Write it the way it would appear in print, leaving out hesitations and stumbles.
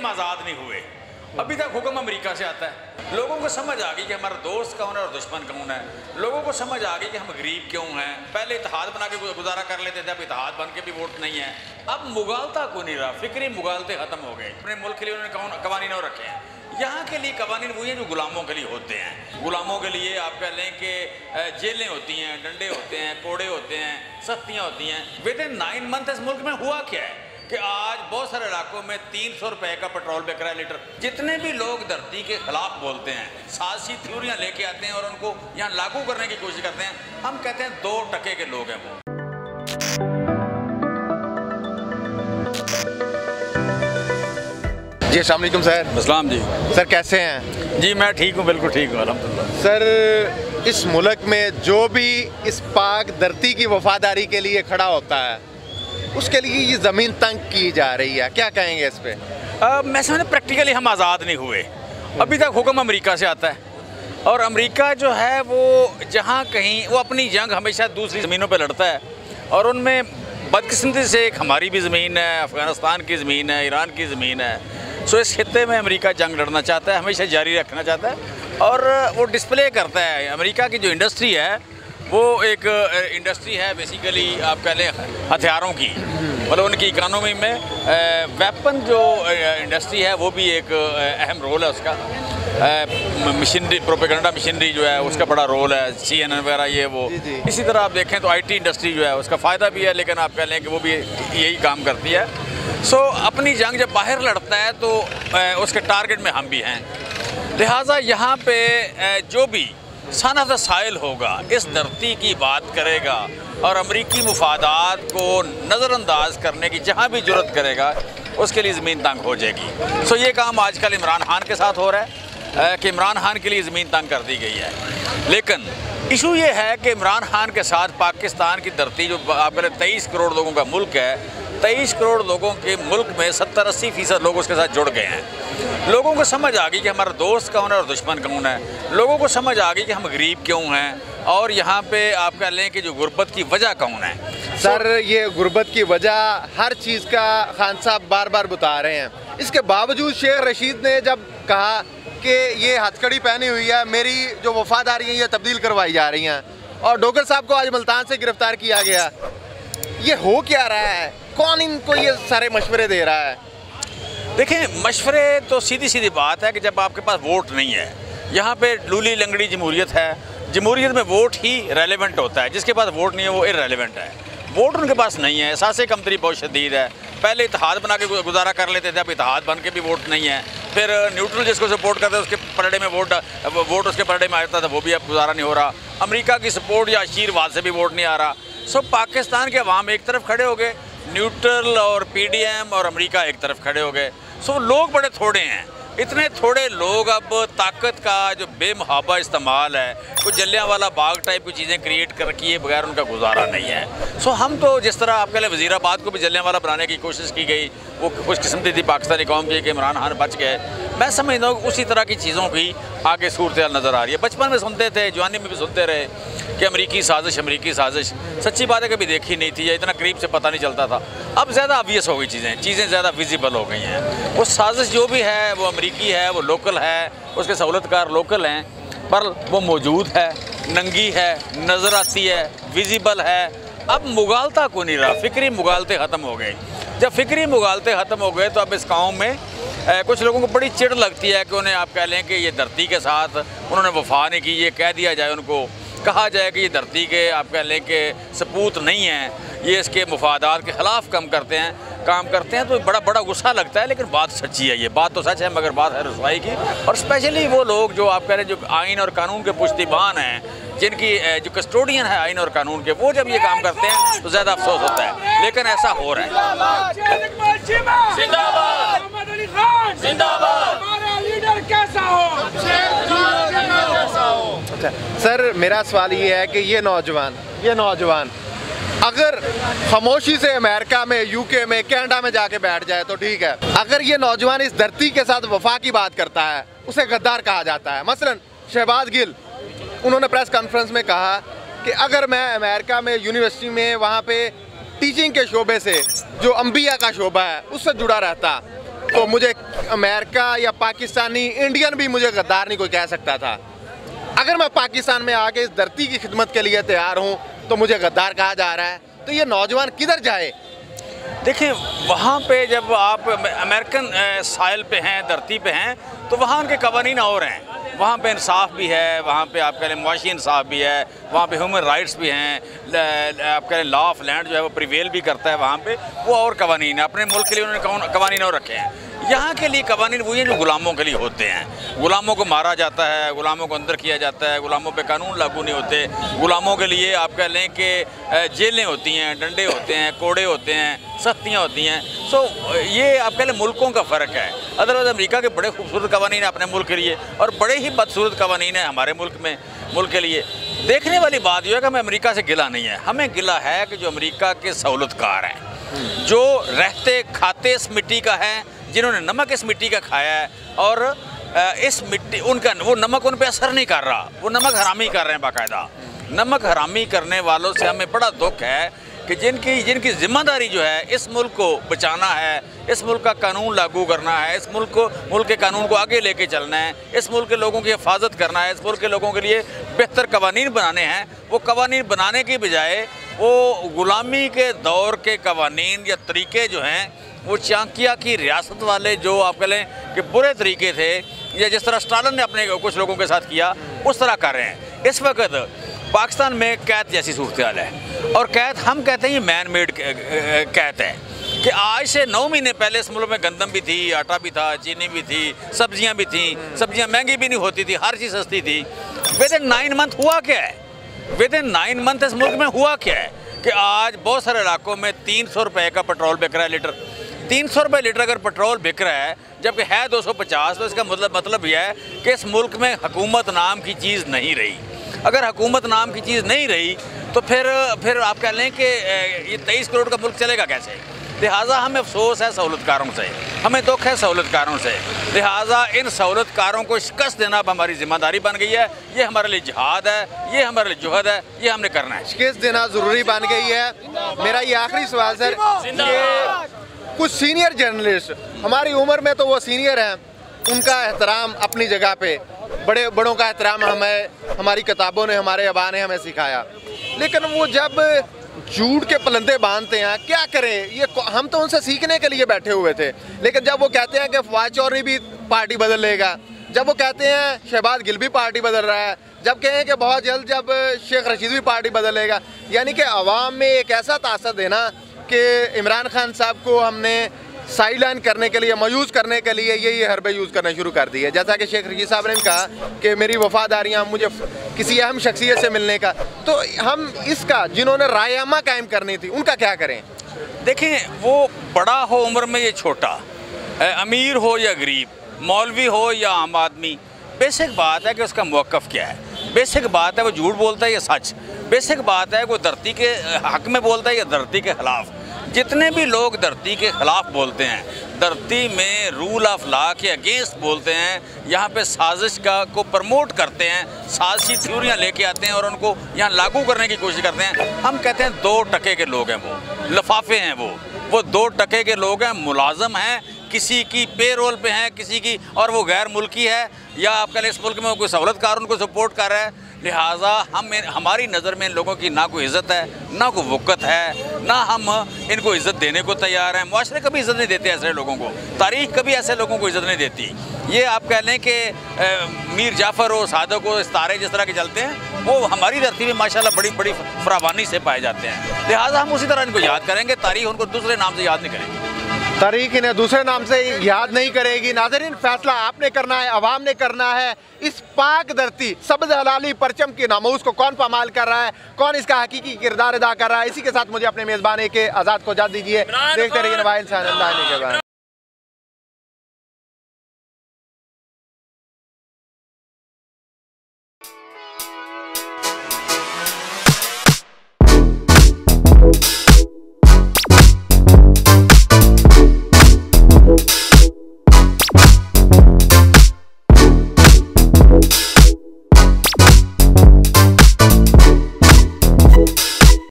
हम आज़ाद नहीं हुए। अभी तक हुक्म अमेरिका से आता है। लोगों को समझ आ गई कि हमारा दोस्त कौन है और दुश्मन कौन है। लोगों को समझ आ गई कि हम गरीब क्यों हैं। पहले इत्तेहाद बना के गुजारा कर लेते थे, अब इत्तेहाद बन के भी वोट नहीं है। अब मुगालता को नहीं रहा, फिक्री मुगालते ख़त्म हो गए। अपने मुल्क के लिए उन्होंने कवानीन और रखे हैं। यहाँ के लिए कवानीन वही हैं जो गुलामों के लिए होते हैं। गुलामों के लिए आप कह लें कि जेलें होती हैं, डंडे होते हैं, कोड़े होते हैं, सख्तियाँ होती हैं। विद इन 9 मंथ इस मुल्क में हुआ क्या है कि आज बहुत सारे इलाकों में 300 रुपए का पेट्रोल बिक रहा है लीटर। जितने भी लोग धरती के खिलाफ बोलते हैं, साजिशी थ्योरियाँ लेके आते हैं और उनको यहाँ लागू करने की कोशिश करते हैं, हम कहते हैं 2% के लोग हैं वो। जी अस्सलाम वालेकुम सर। अस्सलाम जी। सर कैसे हैं? जी मैं ठीक हूँ, बिल्कुल ठीक हूँ अल्हम्दुलिल्लाह। सर इस मुल्क में जो भी इस पाक धरती की वफादारी के लिए खड़ा होता है उसके लिए ये ज़मीन तंग की जा रही है, क्या कहेंगे इस पे? मैं समझता प्रैक्टिकली हम आज़ाद नहीं हुए। अभी तक हुक्म अमेरिका से आता है और अमेरिका जो है वो जहाँ कहीं वो अपनी जंग हमेशा दूसरी ज़मीनों पे लड़ता है और उनमें बदकिस्मती से एक हमारी भी ज़मीन है, अफ़गानिस्तान की ज़मीन है, ईरान की ज़मीन है। सो इस खित्ते में अमेरिका जंग लड़ना चाहता है, हमेशा जारी रखना चाहता है और वो डिस्प्ले करता है। अमेरिका की जो इंडस्ट्री है वो एक इंडस्ट्री है बेसिकली आप कह लें हथियारों की, मतलब उनकी इकानमी में वेपन जो इंडस्ट्री है वो भी एक अहम रोल है उसका। मशीनरी, प्रोपेगेंडा मशीनरी जो है उसका बड़ा रोल है, CNN वगैरह ये वो। इसी तरह आप देखें तो IT इंडस्ट्री जो है उसका फ़ायदा भी है, लेकिन आप कह लें कि वो भी यही काम करती है। सो अपनी जंग जब बाहर लड़ता है तो उसके टारगेट में हम भी हैं। लिहाजा यहाँ पे जो भी सन ऑफ द साइल होगा, इस धरती की बात करेगा और अमरीकी मुफादात को नज़रअंदाज करने की जहाँ भी जुर्रत करेगा उसके लिए ज़मीन तंग हो जाएगी। सो ये काम आजकल इमरान खान के साथ हो रहा है कि इमरान खान के लिए ज़मीन तंग कर दी गई है। लेकिन इशू ये है कि इमरान खान के साथ पाकिस्तान की धरती जो आप कह 23 करोड़ लोगों का मुल्क है, 23 करोड़ लोगों के मुल्क में 70-80% लोग उसके साथ जुड़ गए हैं। लोगों को समझ आ गई कि हमारा दोस्त कौन है और दुश्मन कौन है। लोगों को समझ आ गई कि हम गरीब क्यों हैं और यहाँ पे आप कह लें कि जो गुर्बत की वजह कौन है। सर ये गुर्बत की वजह हर चीज़ का खान साहब बार बार बता रहे हैं। इसके बावजूद शेख रशीद ने जब कहा कि ये हथकड़ी पहनी हुई है, मेरी जो वफादारी है ये तब्दील करवाई जा रही हैं, और डोगर साहब को आज मुल्तान से गिरफ्तार किया गया, ये हो क्या रहा है? कौन इनको ये सारे मशवरे दे रहा है? देखें, मशवरे तो सीधी सीधी बात है कि जब आपके पास वोट नहीं है, यहाँ पे लूली लंगड़ी जमहूरियत है, जमहूरियत में वोट ही रेलेवेंट होता है, जिसके पास वोट नहीं है वो इररेलेवेंट है। वोट उनके पास नहीं है, एहसास कमतरी बहुत शदीद है। पहले इत्तेहाद बना के गुजारा कर लेते थे, अब इत्तेहाद बन के भी वोट नहीं है। फिर न्यूट्रल जिसको सपोर्ट करते हैं उसके परडे में वोट उसके परडे में आता था, वो भी अब गुजारा नहीं हो रहा। अमेरिका की सपोर्ट या आशीर्वाद से भी वोट नहीं आ रहा। सो पाकिस्तान के अवाम एक तरफ खड़े हो गए, न्यूट्रल और PDM और अमेरिका एक तरफ खड़े हो गए। सो लोग बड़े थोड़े हैं। इतने थोड़े लोग अब ताकत का जो बेमुहाबा इस्तेमाल है, कुछ जलियांवाला बाग टाइप की चीज़ें क्रिएट कर किए बगैर उनका गुजारा नहीं है। सो हम तो जिस तरह आपके लिए वज़ीराबाद को भी जलियांवाला बनाने की कोशिश की गई, वो खुशकिस्मती थी पाकिस्तानी कौम की कि इमरान खान बच गए। मैं समझता हूँ उसी तरह की चीज़ों की आगे सूरत नज़र आ रही है। बचपन में सुनते थे, जवानी में भी सुनते रहे कि अमरीकी साजिश। सच्ची बात है कभी देखी नहीं थी या इतना करीब से पता नहीं चलता था। अब ज़्यादा ऑब्वियस हो गई चीज़ें ज़्यादा विजिबल हो गई हैं। वो साजिश जो भी है वो अमरीकी है, वो लोकल है, उसके सहूलतकार लोकल हैं, पर वो मौजूद है, नंगी है, नज़र आती है, विजिबल है। अब मुगालता को नहीं रहा, फिक्री मुगालते ख़त्म हो गए। जब फिक्री मुगालते ख़त्म हो गए तो अब इस गाँव में कुछ लोगों को बड़ी चिढ़ लगती है कि उन्हें आप कह लें कि ये धरती के साथ उन्होंने वफा नहीं की। ये कह दिया जाए, उनको कहा जाए कि ये धरती के आप कह लें कि सपूत नहीं हैं, ये इसके मुफादात के ख़िलाफ़ काम करते हैं तो बड़ा गुस्सा लगता है। लेकिन बात सच्ची है, ये बात तो सच है, मगर बात है रसवाई की। और स्पेशली वो लोग जो आप कह रहे हैं जो आइन और कानून के पुश्तिबान हैं, जिनकी जो कस्टोडियन है आइन और कानून के, वो जब ये काम करते हैं तो ज़्यादा अफसोस होता है। लेकिन ऐसा हो रहा है। अच्छा सर, मेरा सवाल ये है कि ये नौजवान अगर खामोशी से अमेरिका में, UK में, कनाडा में जाके बैठ जाए तो ठीक है। अगर ये नौजवान इस धरती के साथ वफा की बात करता है, उसे गद्दार कहा जाता है। मसलन शहबाज गिल, उन्होंने प्रेस कॉन्फ्रेंस में कहा कि अगर मैं अमेरिका में यूनिवर्सिटी में वहाँ पे टीचिंग के शोबे से, जो अंबिया का शोबा है, उससे जुड़ा रहता तो मुझे अमेरिका या पाकिस्तानी इंडियन भी मुझे गद्दार नहीं कोई कह सकता था। अगर मैं पाकिस्तान में आके इस धरती की खिदमत के लिए तैयार हूँ तो मुझे गद्दार कहा जा रहा है, तो ये नौजवान किधर जाए? देखिए, वहाँ पे जब आप अमेरिकन साइल पे हैं, धरती पे हैं, तो वहाँ उनके कवानीन और हैं। वहाँ पे इंसाफ भी है, वहाँ पे आप कह लें मुआशी इंसाफ भी है, वहाँ पे ह्यूमन राइट्स भी हैं, आप कह लें लॉ ऑफ लैंड जो है वो प्रिवेल भी करता है वहाँ पे, वो और कवानीन है। अपने मुल्क के लिए उन्होंने कवानीन और रखे हैं। यहाँ के लिए कवानीन वही हैं जो गुलामों के लिए होते हैं। गुलामों को मारा जाता है, गुलामों को अंदर किया जाता है, गुलामों पे कानून लागू नहीं होते। गुलामों के लिए आप कह लें कि जेलें होती हैं, डंडे होते हैं, कोड़े होते हैं, सख्तियाँ होती हैं। सो ये आप कह लें मुल्कों का फ़र्क है। अदरवाइज़ अमेरिका के बड़े खूबसूरत कवानीन है अपने मुल्क के लिए और बड़े ही बदसूरत कवानीन है हमारे मुल्क के लिए। देखने वाली बात यह है कि हमें अमेरिका से गिला नहीं है, हमें गिला है कि जो अमेरिका के सहूलतकार हैं, जो रहते खाते इस मिट्टी का है, जिन्होंने नमक इस मिट्टी का खाया है और इस मिट्टी उनका वो नमक उन पे असर नहीं कर रहा, वो नमक हरामी कर रहे हैं बाकायदा। नमक हरामी करने वालों से हमें बड़ा दुख है कि जिनकी जिम्मेदारी जो है इस मुल्क को बचाना है, इस मुल्क का कानून लागू करना है, इस मुल्क के कानून को आगे लेके चलना है, इस मुल्क के लोगों की हिफाजत करना है, इस मुल्क के लोगों के लिए बेहतर कवानीन बनाने हैं, वो कवानीन बनाने की बजाय वो गुलामी के दौर के कवानीन या तरीके जो हैं, वो चांकिया की रियासत वाले जो आप कह लें कि बुरे तरीके थे, या जिस तरह स्टालिन ने अपने कुछ लोगों के साथ किया, उस तरह कर रहे हैं। इस वक्त पाकिस्तान में कैद जैसी सूरत हाल है, और कैद हम कहते हैं ये मैन मेड कैद है कि आज से 9 महीने पहले इस मुल्क में गंदम भी थी, आटा भी था, चीनी भी थी, सब्जियां भी थी, सब्जियां महंगी भी नहीं होती थी, हर चीज़ सस्ती थी। विद इन 9 मंथ हुआ क्या है? विद इन 9 मंथ इस मुल्क में हुआ क्या है कि आज बहुत सारे इलाकों में 300 रुपये का पेट्रोल बिक रहा है लीटर। 300 रुपये लीटर अगर पेट्रोल बिक रहा है जबकि है 250, तो इसका मतलब यह है कि इस मुल्क में हुकूमत नाम की चीज़ नहीं रही। अगर हुकूमत नाम की चीज़ नहीं रही तो फिर आप कह लें कि ये 23 करोड़ का मुल्क चलेगा कैसे? लिहाजा हमें अफसोस है सहूलतकारों से, हमें दुख है सहूलतकारों से। लिहाजा इन सहूलतकारों को शिकस्त देना अब हमारी जिम्मेदारी बन गई है। ये हमारे लिए जिहाद है, ये हमारे लिए जुहद है, ये हमने करना है। शिकस्त देना ज़रूरी बन गई है। मेरा ये आखिरी सवाल सर, कुछ सीनियर जर्नलिस्ट, हमारी उम्र में तो वो सीनियर हैं, उनका एहतराम अपनी जगह पे, बड़ों का एहतराम हमारी किताबों ने, हमारे अबा ने हमें सिखाया, लेकिन वो जब झूठ के पलंदे बांधते हैं, क्या करें? ये हम तो उनसे सीखने के लिए बैठे हुए थे, लेकिन जब वो कहते हैं कि फवाद चौधरी भी पार्टी बदल लेगा, जब वो कहते हैं शहबाज गिल भी पार्टी बदल रहा है, जब कहें कि बहुत जल्द जब शेख रशीद भी पार्टी बदलेगा, यानी कि अवाम में एक ऐसा तासर देना कि इमरान खान साहब को हमने साइडलाइन करने के लिए, मायूस करने के लिए ये हरबे यूज़ करना शुरू कर दी है। जैसा कि शेख रशीद साहब ने कहा कि मेरी वफादारियाँ मुझे किसी अहम शख्सियत से मिलने का, तो हम इसका जिन्होंने रायमा कायम करनी थी उनका क्या करें? देखें, वो बड़ा हो उम्र में, ये छोटा, अमीर हो या गरीब, मौलवी हो या आम आदमी, बेसिक बात है कि उसका मौक़िफ़ क्या है। बेसिक बात है वो झूठ बोलता है या सच। बेसिक बात है वो धरती के हक़ में बोलता है या धरती के ख़िलाफ़। जितने भी लोग धरती के ख़िलाफ़ बोलते हैं, धरती में रूल ऑफ लॉ के अगेंस्ट बोलते हैं, यहाँ पे साजिश को प्रमोट करते हैं, साजिशी थ्योरियाँ लेके आते हैं और उनको यहाँ लागू करने की कोशिश करते हैं, हम कहते हैं 2 टके के लोग हैं, वो लफाफे हैं, वो 2 टके के लोग हैं, मुलाजम हैं, किसी की पेरोल पे हैं, किसी की, और वो गैर मुल्की है, या आप कह लें इस मुल्क में कोई सहूलतकार उनको सपोर्ट कर रहा है। लिहाजा हमारी नज़र में इन लोगों की ना कोई इज़्ज़त है, ना कोई वक़्त है, ना हम इनको इज़्ज़त देने को तैयार हैं। मुआशरे कभी इज़्ज़त नहीं देते ऐसे लोगों को, तारीख़ कभी ऐसे लोगों को इज़्ज़त नहीं देती। ये आप कह लें कि मीर जाफ़र हो, सादक हो, इस्तारे जिस तरह के चलते हैं, वो हमारी धरती में माशाल्लाह बड़ी बड़ी फरावानी से पाए जाते हैं। लिहाजा हम उसी तरह इनको याद करेंगे, तारीख़ उनको दूसरे नाम से याद नहीं करेंगे। तारीख इन्हें दूसरे नाम से याद नहीं करेगी। नाज़रीन, फैसला आपने करना है, अवाम ने करना है। इस पाक धरती सब्ज़ हलाली परचम की नामूस को कौन पामाल कर रहा है, कौन इसका हकीकी किरदार अदा कर रहा है। इसी के साथ मुझे अपने मेज़बान के आज़ाद को इजाज़त दीजिए। देखते रहिए नवाइल इंसान।